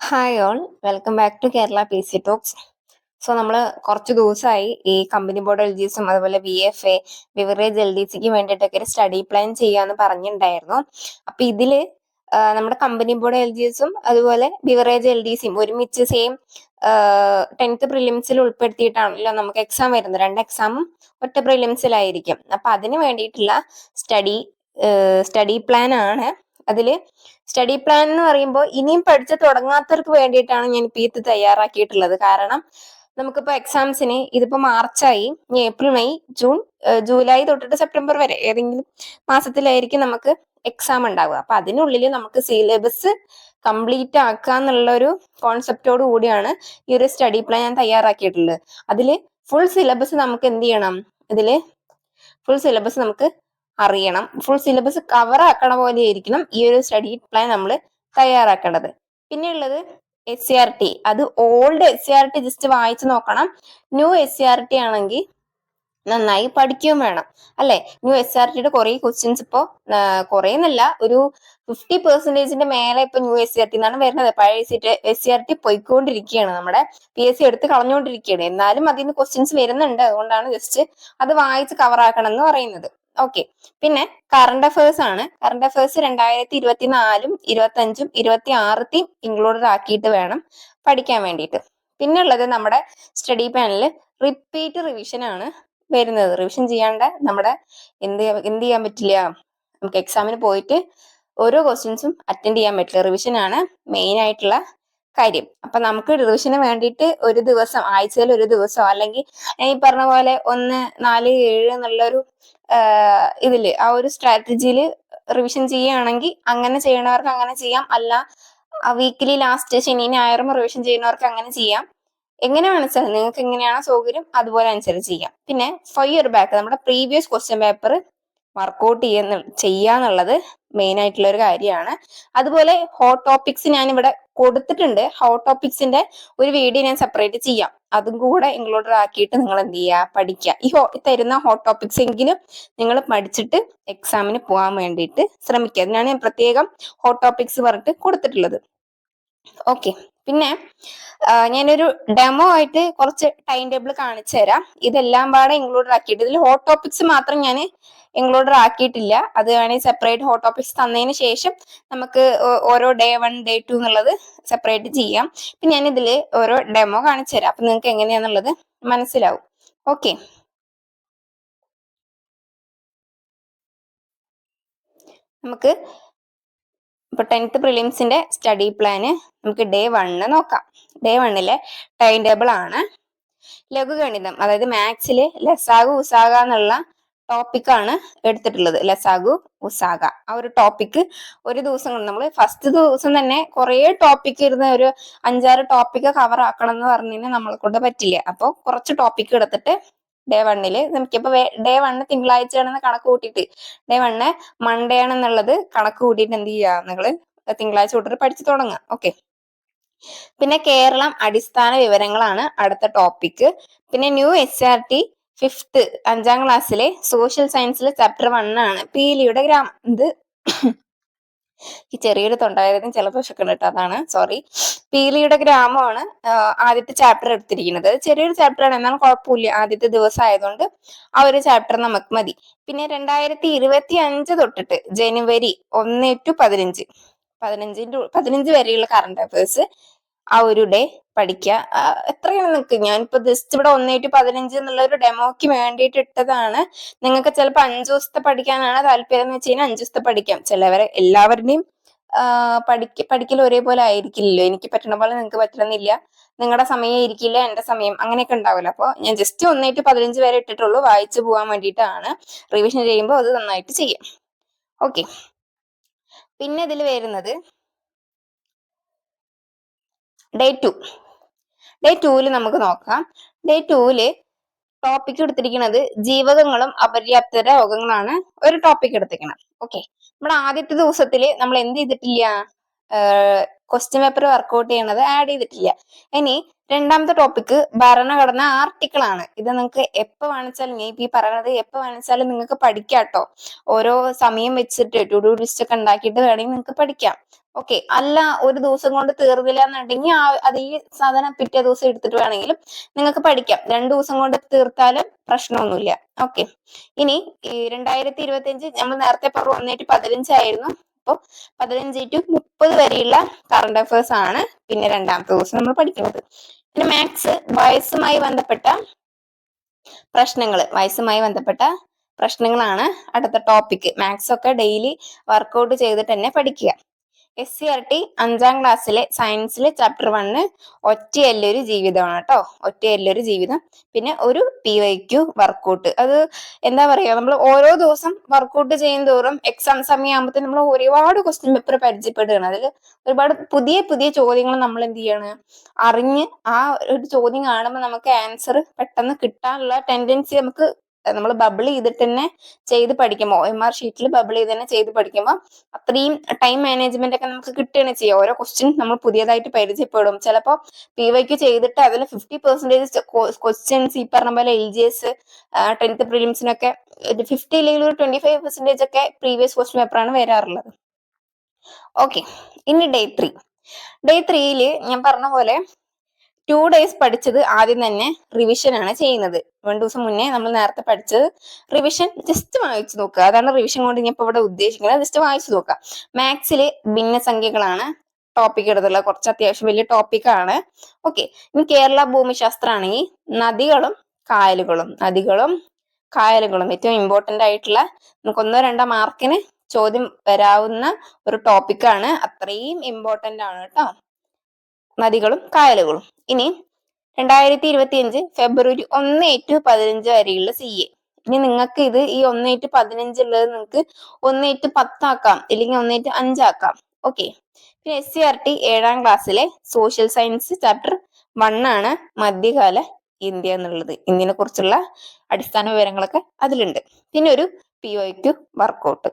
Hi all, welcome back to Kerala P C talks. So നമ്മൾ കുറച്ച് ദിവസമായി ഈ കമ്പനി ബോർഡ് എൽ ജി എസും അതുപോലെ VFA ബിവറേജ് LDCക്ക് വേണ്ടിയിട്ടൊക്കെ ഒരു സ്റ്റഡി പ്ലാൻ ചെയ്യാന്ന് പറഞ്ഞിട്ടുണ്ടായിരുന്നു. അപ്പൊ ഇതില് നമ്മുടെ കമ്പനി ബോർഡ് LGSും അതുപോലെ ബിവറേജ് LDCയും ഒരുമിച്ച് സെയിം 10th പ്രിലിംസിൽ ഉൾപ്പെടുത്തിയിട്ടാണല്ലോ നമുക്ക് എക്സാം വരുന്നത്. 2 എക്സാമും ഒറ്റ പ്രിലിംസിലായിരിക്കും. അപ്പൊ അതിന് വേണ്ടിയിട്ടുള്ള സ്റ്റഡി പ്ലാൻ ആണ്. അതില് സ്റ്റഡി പ്ലാൻ എന്ന് പറയുമ്പോൾ ഇനിയും പഠിച്ചു തുടങ്ങാത്തവർക്ക് വേണ്ടിയിട്ടാണ് ഞാൻ ഇപ്പൊ ഇത് തയ്യാറാക്കിയിട്ടുള്ളത്. കാരണം നമുക്കിപ്പോ എക്സാംസിന് ഇതിപ്പോ മാർച്ചായി, ഇനി ഏപ്രിൽ, മെയ്, ജൂൺ, ജൂലൈ തൊട്ടിട്ട് സെപ്റ്റംബർ വരെ ഏതെങ്കിലും മാസത്തിലായിരിക്കും നമുക്ക് എക്സാം ഉണ്ടാവുക. അപ്പൊ അതിനുള്ളിൽ നമുക്ക് സിലബസ് കംപ്ലീറ്റ് ആക്കുക എന്നുള്ള ഒരു കോൺസെപ്റ്റോട് കൂടിയാണ് ഈ ഒരു സ്റ്റഡി പ്ലാൻ ഞാൻ തയ്യാറാക്കിയിട്ടുള്ളത്. അതില് ഫുൾ സിലബസ് നമുക്ക് എന്ത് ചെയ്യണം, ഇതില് ഫുൾ സിലബസ് നമുക്ക് അറിയണം. ഫുൾ സിലബസ് കവർ ആക്കണ പോലെ ആയിരിക്കണം ഈ ഒരു സ്റ്റഡി പ്ലാൻ നമ്മൾ തയ്യാറാക്കേണ്ടത്. പിന്നെ ഉള്ളത് SCRT. അത് ഓൾഡ് SCRT ജസ്റ്റ് വായിച്ചു നോക്കണം. ന്യൂ SCRT ആണെങ്കിൽ നന്നായി പഠിക്കുകയും വേണം, അല്ലെ? ന്യൂ SCRTയുടെ കുറെ ക്വസ്റ്റ്യൻസ് ഇപ്പോ കുറെ എന്നല്ല, ഒരു 50% മേലെ ഇപ്പൊ ന്യൂ SCRT എന്നാണ് വരുന്നത്. പഴയ SCRT പോയിക്കൊണ്ടിരിക്കുകയാണ്, നമ്മുടെ PSC എടുത്ത് കളഞ്ഞുകൊണ്ടിരിക്കുകയാണ്. എന്നാലും അതിൽ നിന്ന് ക്വസ്റ്റ്യൻസ് വരുന്നുണ്ട്. അതുകൊണ്ടാണ് ജസ്റ്റ് അത് വായിച്ച് കവർ ആക്കണം എന്ന് പറയുന്നത്. ഓക്കെ. പിന്നെ കറണ്ട് അഫയേഴ്സ് ആണ്. കറണ്ട് അഫയേഴ്സ് 2024, 25, 26 ഇൻക്ലൂഡഡ് ആക്കിയിട്ട് വേണം പഠിക്കാൻ വേണ്ടിയിട്ട്. പിന്നെ ഉള്ളത് നമ്മുടെ സ്റ്റഡി പ്ലാനിൽ റിപ്പീറ്റ് റിവിഷൻ ആണ് വരുന്നത്. റിവിഷൻ ചെയ്യാണ്ട് നമ്മുടെ എന്ത് ചെയ്യാൻ പറ്റില്ല, നമുക്ക് എക്സാമിന് പോയിട്ട് ഓരോ ക്വസ്റ്റ്യൻസും അറ്റൻഡ് ചെയ്യാൻ പറ്റില്ല. റിവിഷൻ ആണ് മെയിൻ ആയിട്ടുള്ള കാര്യം. അപ്പൊ നമുക്ക് റിവിഷന് വേണ്ടിയിട്ട് ഒരു ദിവസം, ആഴ്ചയിൽ ഒരു ദിവസം, അല്ലെങ്കിൽ ഈ പറഞ്ഞ പോലെ 1, 4, 7 എന്നുള്ളൊരു ഇതില് ആ ഒരു സ്ട്രാറ്റജിയിൽ റിവിഷൻ ചെയ്യുകയാണെങ്കിൽ അങ്ങനെ ചെയ്യണവർക്ക് അങ്ങനെ ചെയ്യാം. അല്ല വീക്കിലി ലാസ്റ്റ് ശനി ഞായറും റിവിഷൻ ചെയ്യുന്നവർക്ക് അങ്ങനെ ചെയ്യാം. എങ്ങനെ മനസ്സിലാവും, നിങ്ങൾക്ക് എങ്ങനെയാണോ സൗകര്യം അതുപോലെ അനുസരിച്ച് ചെയ്യാം. പിന്നെ 5 ഇയർ ബാക്ക് നമ്മുടെ പ്രീവിയസ് ക്വസ്റ്റ്യൻ പേപ്പർ വർക്ക്ഔട്ട് ചെയ്യാന്നുള്ളത് മെയിൻ ആയിട്ടുള്ള ഒരു കാര്യമാണ്. അതുപോലെ ഹോട്ട് ടോപ്പിക്സ് ഞാൻ ഇവിടെ കൊടുത്തിട്ടുണ്ട്. ഹോട്ട് ടോപ്പിക്സിന്റെ ഒരു വീഡിയോ ഞാൻ സെപ്പറേറ്റ് ചെയ്യാം. അതും കൂടെ ഇൻക്ലൂഡഡ് ആക്കിയിട്ട് നിങ്ങൾ എന്ത് ചെയ്യുക, പഠിക്കുക. ഈ തരുന്ന ഹോട്ട് ടോപ്പിക്സ് എങ്കിലും നിങ്ങൾ പഠിച്ചിട്ട് എക്സാമിന് പോകാൻ വേണ്ടിയിട്ട് ശ്രമിക്കുക. അതിനാണ് ഞാൻ പ്രത്യേകം ഹോട്ട് ടോപ്പിക്സ് പറഞ്ഞിട്ട് കൊടുത്തിട്ടുള്ളത്. ഓക്കെ. പിന്നെ ഞാനൊരു ഡെമോ ആയിട്ട് കുറച്ച് ടൈം ടേബിൾ കാണിച്ചു തരാം. ഇതെല്ലാം പാടെ ഇൻക്ലൂഡഡ് ആക്കിയിട്ട്, ഇതിൽ ഹോട്ട് ടോപ്പിക്സ് മാത്രം ഞാൻ ഇൻക്ലൂഡഡ് ആക്കിയിട്ടില്ല. അത് വേണമെങ്കിൽ സെപ്പറേറ്റ് ഹോട്ട് ടോപ്പിക്സ് തന്നതിന് ശേഷം നമുക്ക് ഓരോ ഡേ 1, ഡേ 2 എന്നുള്ളത് സെപ്പറേറ്റ് ചെയ്യാം. പിന്നെ ഞാൻ ഇതിൽ ഓരോ ഡെമോ കാണിച്ചു തരാം. അപ്പൊ നിങ്ങൾക്ക് എങ്ങനെയാന്നുള്ളത് മനസ്സിലാവും. ഓക്കെ. നമുക്ക് ഇപ്പൊ 10th പ്രിലിംസിന്റെ സ്റ്റഡി പ്ലാന് നമുക്ക് ഡേ 1 നോക്കാം. ഡേ 1ലെ ടൈം ടേബിൾ ആണ്. ലഘുഗണിതം, അതായത് മാത്സില് ലസാഗു ഉസാഗ എന്നുള്ള ടോപ്പിക്കാണ് എടുത്തിട്ടുള്ളത്. ലസാഗു ഉസാഗ ആ ഒരു ടോപ്പിക്ക് ഒരു ദിവസം കൊണ്ട്, നമ്മൾ ഫസ്റ്റ് ദിവസം തന്നെ കുറെ ടോപ്പിക് ഇരുന്ന് ഒരു 5-6 ടോപ്പിക്ക് കവർ ആക്കണം എന്ന് പറഞ്ഞു കഴിഞ്ഞാൽ നമ്മളെ കൊണ്ട് പറ്റില്ല. അപ്പോൾ കുറച്ച് ടോപ്പിക്ക് എടുത്തിട്ട് ഡേ 1ല് നമുക്കിപ്പോ ഡേ 1 തിങ്കളാഴ്ചയാണെന്ന് കണക്ക് കൂട്ടിയിട്ട്, ഡേ 1 മൺഡേ ആണെന്നുള്ളത് കണക്ക് കൂട്ടിയിട്ട് എന്ത് ചെയ്യുക, നിങ്ങള് തിങ്കളാഴ്ച തൊട്ടിട്ട് പഠിച്ചു തുടങ്ങുക. ഓക്കെ. പിന്നെ കേരളം അടിസ്ഥാന വിവരങ്ങളാണ് അടുത്ത ടോപ്പിക്ക്. പിന്നെ ന്യൂ SRT 5th 5ാം ക്ലാസ്സിലെ സോഷ്യൽ സയൻസിലെ ചാപ്റ്റർ 1 ആണ് പീലിയുടെ ഗ്രാമം. ഇത് ഈ ചെറിയൊരു തൊണ്ടായതും ജലദോഷമൊക്കെ ഉണ്ട് കേട്ടോ, അതാണ് സോറി. പീലിയുടെ ഗ്രാമമാണ് ആദ്യത്തെ ചാപ്റ്റർ എടുത്തിരിക്കുന്നത്. ചെറിയൊരു ചാപ്റ്റർ ആണ്, എന്നാൽ കുഴപ്പമില്ല, ആദ്യത്തെ ദിവസം ആയതുകൊണ്ട് ആ ഒരു ചാപ്റ്റർ നമുക്ക് മതി. പിന്നെ 2025 തൊട്ടിട്ട് ജനുവരി 1 to 15 വരെയുള്ള കറണ്ട് അഫയേഴ്സ് ആ ഒരു ഡേ പഠിക്കുക. എത്രയാണ് നിങ്ങൾക്ക്, ഞാനിപ്പോ ജസ്റ്റ് ഇവിടെ 1 to 15 എന്നുള്ള ഒരു ഡെമോക്ക് വേണ്ടിയിട്ട് ഇട്ടതാണ്. നിങ്ങൾക്ക് ചിലപ്പോൾ 5 ദിവസത്തെ പഠിക്കാനാണ് താല്പര്യം എന്ന് വെച്ച് കഴിഞ്ഞാൽ 5 ദിവസത്തെ പഠിക്കാം. എല്ലാവരുടെയും പഠിക്കൽ ഒരേപോലെ ആയിരിക്കില്ലല്ലോ. എനിക്ക് പറ്റണ പോലെ നിങ്ങൾക്ക് പറ്റണമെന്നില്ല, നിങ്ങളുടെ സമയം ഇരിക്കില്ല, എന്റെ സമയം, അങ്ങനെയൊക്കെ ഉണ്ടാവില്ല. അപ്പോൾ ഞാൻ ജസ്റ്റ് 1 to 15 വരെ ഇട്ടിട്ടുള്ളൂ, വായിച്ചു പോകാൻ വേണ്ടിയിട്ടാണ്. റിവിഷൻ ചെയ്യുമ്പോൾ അത് നന്നായിട്ട് ചെയ്യാം. ഓക്കെ. പിന്നെ ഇതിൽ വരുന്നത് ഡേ 2. ഡേ 2ല് നമുക്ക് നോക്കാം. ഡേ 2ല് ടോപ്പിക് എടുത്തിരിക്കുന്നത് ജീവകങ്ങളും അപര്യാപ്തത രോഗങ്ങളാണ് ഒരു ടോപ്പിക് എടുത്തിരിക്കണം. ഓക്കെ. നമ്മുടെ ആദ്യത്തെ ദിവസത്തില് നമ്മൾ എന്ത് ചെയ്തിട്ടില്ല, ക്വസ്റ്റ്യൻ പേപ്പർ വർക്ക്ഔട്ട് ചെയ്യണത് ആഡ് ചെയ്തിട്ടില്ല. ഇനി രണ്ടാമത്തെ ടോപ്പിക് ഭരണഘടന ആർട്ടിക്കിൾ ആണ്. ഇത് നിങ്ങൾക്ക് എപ്പോ വേണിച്ചാലും, ഞാൻ ഈ പറയണത് എപ്പോ വേണിച്ചാലും നിങ്ങൾക്ക് പഠിക്കാട്ടോ. ഓരോ സമയം വെച്ചിട്ട് ടു ഡു ലിസ്റ്റ് ഒക്കെ ഉണ്ടാക്കിയിട്ട് വേണമെങ്കിൽ നിങ്ങൾക്ക് പഠിക്കാം. ഓക്കെ. അല്ല ഒരു ദിവസം കൊണ്ട് തീർന്നില്ല എന്നുണ്ടെങ്കിൽ അത് ഈ സാധനം പിറ്റേ ദിവസം എടുത്തിട്ട് വേണമെങ്കിലും നിങ്ങൾക്ക് പഠിക്കാം. 2 ദിവസം കൊണ്ട് തീർത്താലും പ്രശ്നമൊന്നുമില്ല. ഓക്കെ. ഇനി ഈ 2025 നമ്മൾ നേരത്തെ പറഞ്ഞു 1-15 ആയിരുന്നു. അപ്പോൾ 15-30 വരെയുള്ള കറണ്ട് അഫയേഴ്സ് ആണ് പിന്നെ രണ്ടാമത്തെ ദിവസം നമ്മൾ പഠിക്കുന്നത്. പിന്നെ മാത്സ് വയസ്സുമായി ബന്ധപ്പെട്ട പ്രശ്നങ്ങളാണ് അടുത്ത ടോപ്പിക്. മാത്സ് ഒക്കെ ഡെയിലി വർക്ക്ഔട്ട് ചെയ്തിട്ട് തന്നെ പഠിക്കുക. SCERT 5ാം ക്ലാസ്സിലെ സയൻസിലെ ചാപ്റ്റർ 1 ഒറ്റയല്ലൊരു ജീവിതമാണ് കേട്ടോ. ഒറ്റയല്ലൊരു ജീവിതം. പിന്നെ ഒരു PYQ വർക്കൗട്ട്. അത് എന്താ പറയാ, നമ്മൾ ഓരോ ദിവസം വർക്കൗട്ട് ചെയ്യും തോറും എക്സാം സമയമാകുമ്പോഴത്തേക്കും നമ്മൾ ഒരുപാട് ക്വസ്റ്റ്യൻ പേപ്പർ പരിചയപ്പെടുകയാണ്. അതിൽ ഒരുപാട് പുതിയ പുതിയ ചോദ്യങ്ങൾ നമ്മൾ എന്ത് ചെയ്യാണ്, അറിഞ്ഞ് ആ ഒരു ചോദ്യം കാണുമ്പോൾ നമുക്ക് ആൻസർ പെട്ടെന്ന് കിട്ടാനുള്ള ടെൻഡൻസി നമ്മൾ ബബിൾ ചെയ്തിട്ട് തന്നെ ചെയ്ത് പഠിക്കുമ്പോൾ, OMR ഷീറ്റിൽ ബബിൾ ചെയ്ത് തന്നെ ചെയ്ത് പഠിക്കുമ്പോൾ അത്രയും ടൈം മാനേജ്മെന്റ് ഒക്കെ നമുക്ക് കിട്ടുകയാണ് ചെയ്യുക. ഓരോ ക്വസ്റ്റ്യൻ നമ്മൾ പുതിയതായിട്ട് പരിചയപ്പെടും. ചിലപ്പോൾ PYQ ചെയ്തിട്ട് അതിൽ 50% ക്വസ്റ്റ്യൻസ് ഈ പറഞ്ഞ പോലെ LGS 10th പ്രിലിംസിനൊക്കെ 50 അല്ലെങ്കിൽ ഒരു 25% ഒക്കെ പ്രീവിയസ് ക്വസ്റ്റ്യൻ പേപ്പറാണ് വരാറുള്ളത്. ഓക്കെ. ഇനി ഡേ 3 ഞാൻ പറഞ്ഞ പോലെ 2 days പഠിച്ചത് ആദ്യം തന്നെ റിവിഷൻ ആണ് ചെയ്യുന്നത്. 1 ദിവസം മുന്നേ നമ്മൾ നേരത്തെ പഠിച്ചത് റിവിഷൻ ജസ്റ്റ് വായിച്ചു നോക്കുക. അതാണ് റിവിഷൻ കൊണ്ട് ഞാൻ ഇപ്പോൾ ഇവിടെ ഉദ്ദേശിക്കുന്നത്. ജസ്റ്റ് വായിച്ചു നോക്കുക. മാത്സില് ഭിന്നസംഖ്യകളാണ് ടോപ്പിക് എടുത്തുള്ളത്. കുറച്ച് അത്യാവശ്യം വലിയ ടോപ്പിക്കാണ്. ഓക്കെ. ഇനി കേരള ഭൂമിശാസ്ത്രമാണെങ്കിൽ നദികളും കായലുകളും ഏറ്റവും ഇമ്പോർട്ടന്റ് ആയിട്ടുള്ള നമുക്ക് 1-2 മാർക്കിന് ചോദ്യം വരാവുന്ന ഒരു ടോപ്പിക്കാണ്. അത്രയും ഇമ്പോർട്ടന്റ് ആണ് കേട്ടോ, നദികളും കായലുകളും. ഇനി 2025 ഫെബ്രുവരി 1-15 വരെയുള്ള CA. ഇനി നിങ്ങൾക്ക് ഇത് ഈ 1-15 ഉള്ളത് നിങ്ങൾക്ക് 1-10 ആക്കാം, അല്ലെങ്കിൽ 1-5 ആക്കാം. ഓക്കെ. പിന്നെ SCERT 7ാം ക്ലാസ്സിലെ സോഷ്യൽ സയൻസ് ചാപ്റ്റർ 1 ആണ് മധ്യകാല ഇന്ത്യ എന്നുള്ളത്. ഇന്ത്യനെ കുറിച്ചുള്ള അടിസ്ഥാന വിവരങ്ങളൊക്കെ അതിലുണ്ട്. പിന്നെ ഒരു PYQ വർക്കൗട്ട്.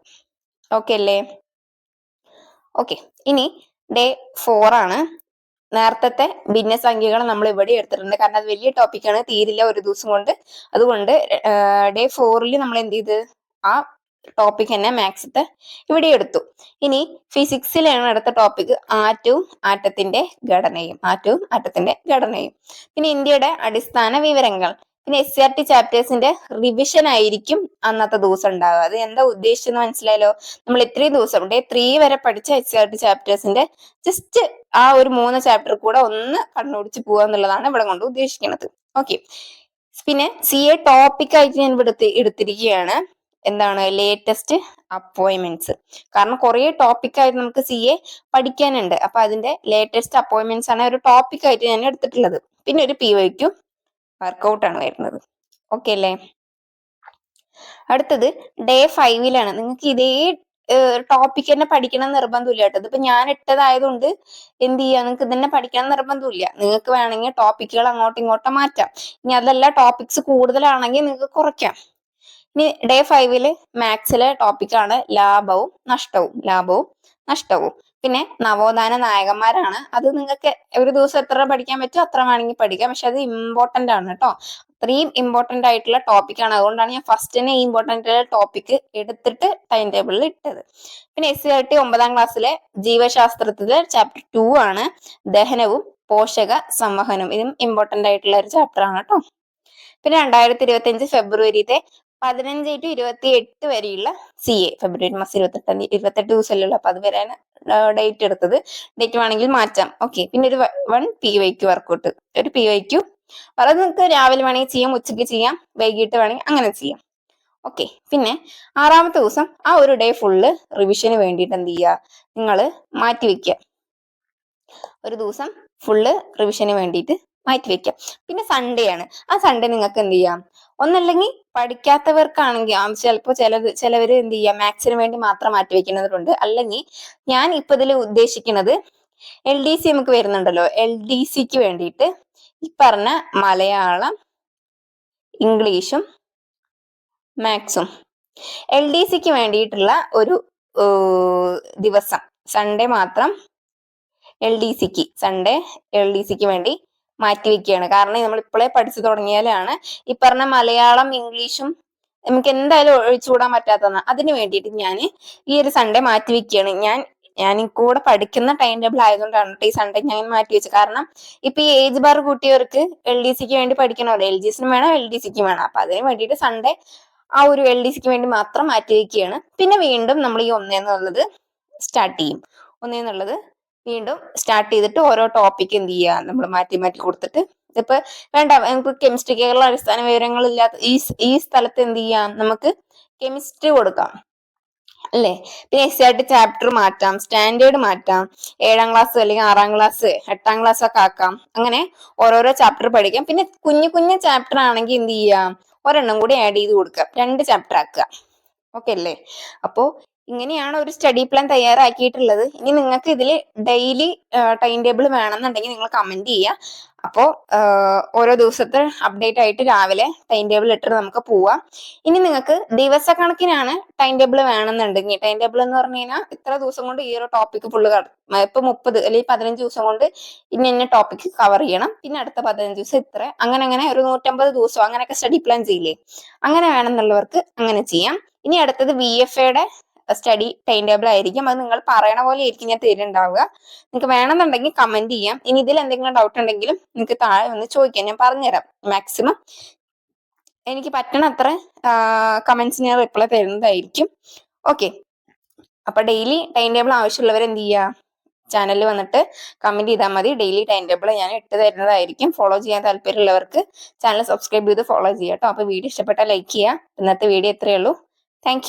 ഓക്കെ അല്ലേ? ഓക്കെ. ഇനി ഡേ 4 ആണ്. നേരത്തെ ഭിന്നസംഖ്യകൾ നമ്മൾ ഇവിടെ എടുത്തിട്ടുണ്ട്, കാരണം അത് വലിയ ടോപ്പിക്കാണ്, തീരില്ല ഒരു ദിവസം കൊണ്ട്. അതുകൊണ്ട് ഡേ 4 നമ്മൾ എന്ത് ചെയ്ത് ആ ടോപ്പിക് തന്നെ മാത്സത്തെ ഇവിടെ എടുത്തു. ഇനി ഫിസിക്സിലാണ് അടുത്ത ടോപ്പിക് ആറ്റവും ആറ്റത്തിന്റെ ഘടനയും. പിന്നെ ഇന്ത്യയുടെ അടിസ്ഥാന വിവരങ്ങൾ. പിന്നെ SCERT ചാപ്റ്റേഴ്സിന്റെ റിവിഷൻ ആയിരിക്കും അന്നത്തെ ദിവസം ഉണ്ടാവുക. അത് എന്താ ഉദ്ദേശിച്ചെന്ന് മനസ്സിലായല്ലോ. നമ്മൾ ഇത്രയും ദിവസം ഡേ 3 വരെ പഠിച്ച SCERT ചാപ്റ്റേഴ്സിന്റെ ജസ്റ്റ് ആ ഒരു 3 ചാപ്റ്റർ കൂടെ ഒന്ന് കണ്ണോടിച്ച് പോവുക എന്നുള്ളതാണ് ഇവിടെ കൊണ്ട് ഉദ്ദേശിക്കുന്നത്. ഓക്കെ. പിന്നെ CA ടോപ്പിക് ആയിട്ട് ഞാൻ ഇവിടെ എടുത്തിരിക്കുകയാണ് എന്താണ്, ലേറ്റസ്റ്റ് അപ്പോയിന്റ്മെന്റ്സ്. കാരണം കുറെ ടോപ്പിക്കായിട്ട് നമുക്ക് CA പഠിക്കാനുണ്ട്. അപ്പൊ അതിന്റെ ലേറ്റസ്റ്റ് അപ്പോയിന്റ്മെന്റ്സ് ആണ് ഒരു ടോപ്പിക് ആയിട്ട് ഞാൻ എടുത്തിട്ടുള്ളത്. പിന്നെ ഒരു PYQ വർക്കൗട്ട് ആണ് വരുന്നത്. ഓക്കെ അല്ലേ? അടുത്തത് ഡേ 5 നിങ്ങൾക്ക് ഇതേ ടോപ്പിക് തന്നെ പഠിക്കണം നിർബന്ധമില്ല കേട്ടോ. ഇതിപ്പോ ഞാൻ ഇട്ടതായതുകൊണ്ട് എന്ത് ചെയ്യാ, നിങ്ങൾക്ക് തന്നെ പഠിക്കണം നിർബന്ധമില്ല. നിങ്ങൾക്ക് വേണമെങ്കിൽ ടോപ്പിക്കുകൾ അങ്ങോട്ടും ഇങ്ങോട്ടും മാറ്റാം. ഇനി അതല്ല ടോപ്പിക്സ് കൂടുതലാണെങ്കിൽ നിങ്ങൾക്ക് കുറയ്ക്കാം. ഇനി ഡേ 5 മാത്സിലെ ടോപ്പിക്കാണ് ലാഭവും നഷ്ടവും. പിന്നെ നവോത്ഥാന നായകന്മാരാണ്. അത് നിങ്ങൾക്ക് ഒരു ദിവസം എത്ര പഠിക്കാൻ പറ്റുമോ അത്ര വേണമെങ്കിൽ പഠിക്കാം. പക്ഷെ അത് ഇമ്പോർട്ടന്റ് ആണ് കേട്ടോ. അത്രയും ഇമ്പോർട്ടന്റ് ആയിട്ടുള്ള ടോപ്പിക്കാണ്. അതുകൊണ്ടാണ് ഞാൻ ഫസ്റ്റ് തന്നെ ഈ ഇമ്പോർട്ടന്റ് ടോപ്പിക് എടുത്തിട്ട് ടൈം ടേബിളിൽ ഇട്ടത്. പിന്നെ SCERT 9ാം ക്ലാസ്സിലെ ജീവശാസ്ത്രത്തിലെ ചാപ്റ്റർ 2 ആണ് ദഹനവും പോഷക സംവഹനവും. ഇതും ഇമ്പോർട്ടന്റ് ആയിട്ടുള്ള ഒരു ചാപ്റ്റർ ആണ് കേട്ടോ. പിന്നെ 2025 ഫെബ്രുവരിത്തെ 15-28 വരെയുള്ള CA. ഫെബ്രുവരി മാസം 28 ദിവസമല്ലല്ലോ, അപ്പൊ അത് വരെയാണ് ഡേറ്റ് എടുത്തത്. ഡേറ്റ് വേണമെങ്കിൽ മാറ്റാം. ഓക്കെ. പിന്നെ ഒരു 1 PYQ വർക്കൗട്ട്. ഒരു PYQ അത് നിങ്ങൾക്ക് രാവിലെ വേണമെങ്കിൽ ചെയ്യാം, ഉച്ചയ്ക്ക് ചെയ്യാം, വൈകിട്ട് വേണമെങ്കിൽ അങ്ങനെ ചെയ്യാം. ഓക്കെ. പിന്നെ 6ാമത്തെ ദിവസം ആ ഒരു ഡേ ഫുള്ള് റിവിഷന് വേണ്ടിയിട്ട് എന്ത് ചെയ്യുക, നിങ്ങൾ മാറ്റിവെക്കുക. ഒരു ദിവസം ഫുള്ള് റിവിഷന് വേണ്ടിയിട്ട് മാറ്റിവെക്കാം. പിന്നെ സൺഡേ ആണ്. ആ സൺഡേ നിങ്ങൾക്ക് എന്ത് ചെയ്യാം, ഒന്നല്ലെങ്കിൽ പഠിക്കാത്തവർക്കാണെങ്കിൽ ചിലപ്പോൾ ചിലവര് എന്ത് ചെയ്യാം, മാത്സിന് വേണ്ടി മാത്രം മാറ്റിവെക്കുന്നവരുണ്ട്. അല്ലെങ്കിൽ ഞാൻ ഇപ്പൊ ഇതിൽ ഉദ്ദേശിക്കുന്നത് LDC നമുക്ക് വരുന്നുണ്ടല്ലോ, LDCക്ക് വേണ്ടിയിട്ട് ഈ പറഞ്ഞ മലയാളം, ഇംഗ്ലീഷും മാത്സും LDCക്ക് വേണ്ടിയിട്ടുള്ള ഒരു ദിവസം സൺഡേ മാത്രം LDCക്ക് വേണ്ടി മാറ്റിവെക്കുകയാണ്. കാരണം നമ്മൾ ഇപ്പോഴേ പഠിച്ചു തുടങ്ങിയാലാണ് ഈ പറഞ്ഞ മലയാളം, ഇംഗ്ലീഷും നമുക്ക് എന്തായാലും ഒഴിച്ചുകൂടാൻ പറ്റാത്തതാണ്. അതിന് വേണ്ടിയിട്ട് ഞാൻ ഈ ഒരു സൺഡേ മാറ്റിവെക്കുകയാണ്. ഞാൻ ഞാൻ കൂടെ പഠിക്കുന്ന ടൈം ടേബിൾ ആയതുകൊണ്ടാണ് ഈ സൺഡേ ഞാൻ മാറ്റി വെച്ചത്. കാരണം ഇപ്പൊ ഈ ഏജ് ബാർ കൂട്ടിയവർക്ക് LDCക്ക് വേണ്ടി പഠിക്കണമല്ലോ, LGസിനും വേണം LDCക്കും വേണം. അപ്പൊ അതിന് വേണ്ടിയിട്ട് സൺഡേ ആ ഒരു LDCക്ക് വേണ്ടി മാത്രം മാറ്റി വയ്ക്കുകയാണ്. പിന്നെ വീണ്ടും നമ്മൾ ഈ ഒന്നേന്നുള്ളത് സ്റ്റാർട്ട് ചെയ്യും. ഒന്നേന്നുള്ളത് വീണ്ടും സ്റ്റാർട്ട് ചെയ്തിട്ട് ഓരോ ടോപ്പിക് എന്ത് ചെയ്യുക, നമ്മൾ മാറ്റി മാറ്റി കൊടുത്തിട്ട്, ഇപ്പൊ വേണ്ട നമുക്ക് കെമിസ്ട്രിക്കുള്ള അടിസ്ഥാന വിവരങ്ങളില്ലാത്ത ഈ സ്ഥലത്ത് എന്ത് ചെയ്യാം, നമുക്ക് കെമിസ്ട്രി കൊടുക്കാം അല്ലേ. പിന്നെ എക്സാക്ട് ചാപ്റ്റർ മാറ്റാം, സ്റ്റാൻഡേർഡ് മാറ്റാം, 7ാം ക്ലാസ് അല്ലെങ്കിൽ 6ാം ക്ലാസ് 8ാം ക്ലാസ് ഒക്കെ ആക്കാം. അങ്ങനെ ഓരോരോ ചാപ്റ്റർ പഠിക്കാം. പിന്നെ കുഞ്ഞു കുഞ്ഞു ചാപ്റ്റർ ആണെങ്കിൽ എന്ത് ചെയ്യാം, ഒരെണ്ണം കൂടി ആഡ് ചെയ്ത് കൊടുക്കാം, 2 ചാപ്റ്റർ ആക്കുക. ഓക്കെ അല്ലേ. അപ്പോ ഇങ്ങനെയാണ് ഒരു സ്റ്റഡി പ്ലാൻ തയ്യാറാക്കിയിട്ടുള്ളത്. ഇനി നിങ്ങൾക്ക് ഇതിൽ ഡെയിലി ടൈം ടേബിൾ വേണമെന്നുണ്ടെങ്കിൽ നിങ്ങൾ കമന്റ് ചെയ്യുക. അപ്പോൾ ഓരോ ദിവസത്തെ അപ്ഡേറ്റ് ആയിട്ട് രാവിലെ ടൈം ടേബിൾ ഇട്ടിട്ട് നമുക്ക് പോവാം. ഇനി നിങ്ങൾക്ക് ദിവസക്കണക്കിനാണ് ടൈം ടേബിൾ വേണമെന്നുണ്ടെങ്കിൽ, ടൈം ടേബിൾ എന്ന് പറഞ്ഞു കഴിഞ്ഞാൽ ഇത്ര ദിവസം കൊണ്ട് ഈ ഒരു ടോപ്പിക് ഫുള്ള് ഇപ്പൊ 30 അല്ലെങ്കിൽ 15 ദിവസം കൊണ്ട് ഇന്ന ടോപ്പിക് കവർ ചെയ്യണം, പിന്നെ അടുത്ത 15 ദിവസം ഇത്ര, അങ്ങനെ ഒരു 150 ദിവസം അങ്ങനെയൊക്കെ സ്റ്റഡി പ്ലാൻ ചെയ്യില്ലേ, അങ്ങനെ വേണമെന്നുള്ളവർക്ക് അങ്ങനെ ചെയ്യാം. ഇനി അടുത്തത് VFAയുടെ സ്റ്റഡി ടൈം ടേബിൾ ആയിരിക്കും. അത് നിങ്ങൾ പറയണ പോലെ ആയിരിക്കും ഞാൻ തരുന്നുണ്ടാവുക. നിങ്ങൾക്ക് വേണമെന്നുണ്ടെങ്കിൽ കമന്റ് ചെയ്യാം. ഇനി ഇതിൽ എന്തെങ്കിലും ഡൗട്ട് ഉണ്ടെങ്കിലും നിങ്ങൾക്ക് താഴെ ഒന്ന് ചോദിക്കാം, ഞാൻ പറഞ്ഞുതരാം. മാക്സിമം എനിക്ക് പറ്റണ അത്ര കമന്റ്സ് ഞാൻ റിപ്ലൈ തരുന്നതായിരിക്കും. ഓക്കെ, അപ്പൊ ഡെയിലി ടൈം ടേബിൾ ആവശ്യമുള്ളവർ എന്ത് ചെയ്യുക, ചാനലിൽ വന്നിട്ട് കമന്റ് ചെയ്താൽ മതി. ഡെയിലി ടൈം ടേബിൾ ഞാൻ ഇട്ട് തരുന്നതായിരിക്കും. ഫോളോ ചെയ്യാൻ താല്പര്യമുള്ളവർക്ക് ചാനൽ സബ്സ്ക്രൈബ് ചെയ്ത് ഫോളോ ചെയ്യാം കേട്ടോ. അപ്പൊ വീഡിയോ ഇഷ്ടപ്പെട്ടാൽ ലൈക്ക് ചെയ്യുക. ഇന്നത്തെ വീഡിയോ ഇത്രയേ ഉള്ളൂ. താങ്ക്